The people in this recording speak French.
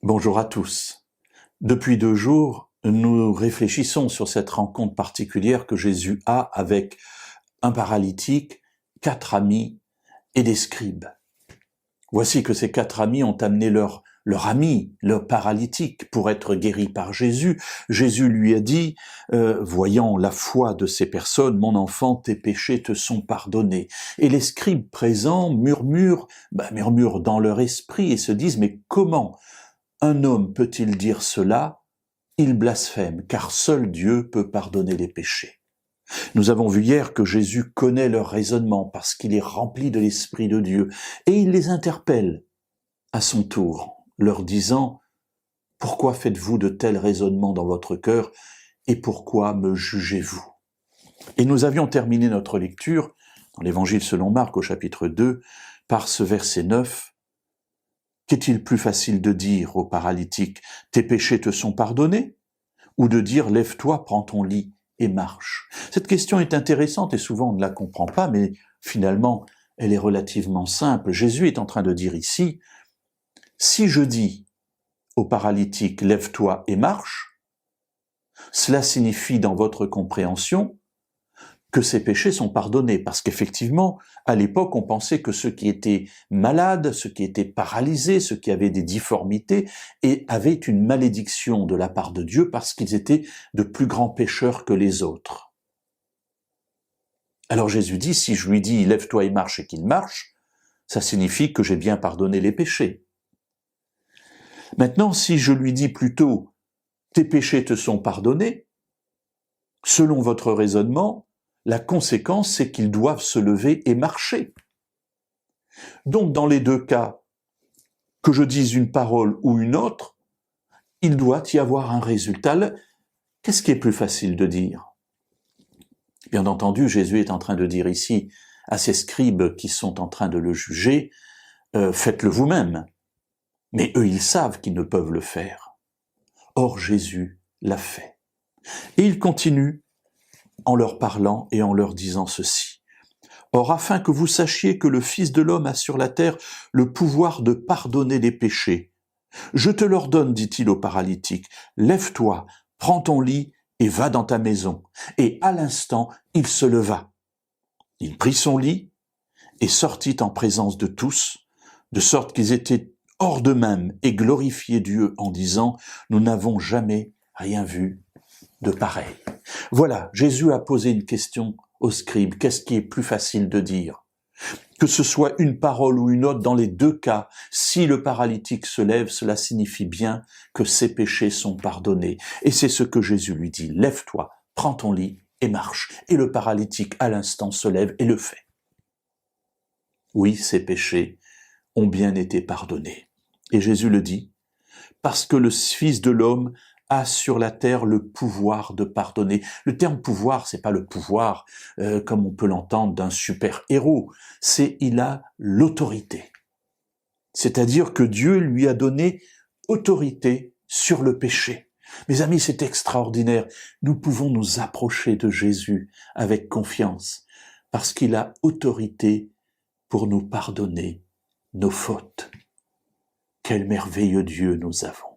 Bonjour à tous. Depuis 2 jours, nous réfléchissons sur cette rencontre particulière que Jésus a avec un paralytique, 4 amis et des scribes. Voici que ces 4 amis ont amené leur ami, leur paralytique, pour être guéri par Jésus. Jésus lui a dit, voyant la foi de ces personnes, « Mon enfant, tes péchés te sont pardonnés. » Et les scribes présents murmurent dans leur esprit et se disent, « Mais comment un homme peut-il dire cela? Il blasphème, car seul Dieu peut pardonner les péchés. » Nous avons vu hier que Jésus connaît leur raisonnement parce qu'il est rempli de l'Esprit de Dieu et il les interpelle à son tour, leur disant « Pourquoi faites-vous de tels raisonnements dans votre cœur et pourquoi me jugez-vous » Et nous avions terminé notre lecture dans l'Évangile selon Marc au chapitre 2 par ce verset 9. Qu'est-il plus facile de dire au paralytique « Tes péchés te sont pardonnés » ou de dire « Lève-toi, prends ton lit et marche ». Cette question est intéressante et souvent on ne la comprend pas, mais finalement elle est relativement simple. Jésus est en train de dire ici « Si je dis au paralytique « Lève-toi et marche », cela signifie dans votre compréhension que ces péchés sont pardonnés, parce qu'effectivement, à l'époque, on pensait que ceux qui étaient malades, ceux qui étaient paralysés, ceux qui avaient des difformités, et avaient une malédiction de la part de Dieu parce qu'ils étaient de plus grands pécheurs que les autres. Alors Jésus dit, si je lui dis « lève-toi et marche » et qu'il marche, ça signifie que j'ai bien pardonné les péchés. Maintenant, si je lui dis plutôt « tes péchés te sont pardonnés », selon votre raisonnement, la conséquence, c'est qu'ils doivent se lever et marcher. Donc, dans les 2 cas, que je dise une parole ou une autre, il doit y avoir un résultat. Qu'est-ce qui est plus facile de dire? Bien entendu, Jésus est en train de dire ici à ces scribes qui sont en train de le juger, faites-le vous-même. Mais eux, ils savent qu'ils ne peuvent le faire. Or, Jésus l'a fait. Et il continue en leur parlant et en leur disant ceci. « Or, afin que vous sachiez que le Fils de l'homme a sur la terre le pouvoir de pardonner les péchés, je te l'ordonne, dit-il au paralytique, lève-toi, prends ton lit et va dans ta maison. » Et à l'instant, il se leva. Il prit son lit et sortit en présence de tous, de sorte qu'ils étaient hors d'eux-mêmes et glorifiaient Dieu en disant « Nous n'avons jamais rien vu de pareil. » Voilà, Jésus a posé une question aux scribes. Qu'est-ce qui est plus facile de dire? Que ce soit une parole ou une autre, dans les 2 cas, si le paralytique se lève, cela signifie bien que ses péchés sont pardonnés. Et c'est ce que Jésus lui dit. Lève-toi, prends ton lit et marche. Et le paralytique, à l'instant, se lève et le fait. Oui, ses péchés ont bien été pardonnés. Et Jésus le dit, parce que le Fils de l'homme a sur la terre le pouvoir de pardonner. Le terme pouvoir, c'est pas le pouvoir comme on peut l'entendre d'un super-héros, c'est il a l'autorité. C'est-à-dire que Dieu lui a donné autorité sur le péché. Mes amis, c'est extraordinaire. Nous pouvons nous approcher de Jésus avec confiance parce qu'il a autorité pour nous pardonner nos fautes. Quel merveilleux Dieu nous avons.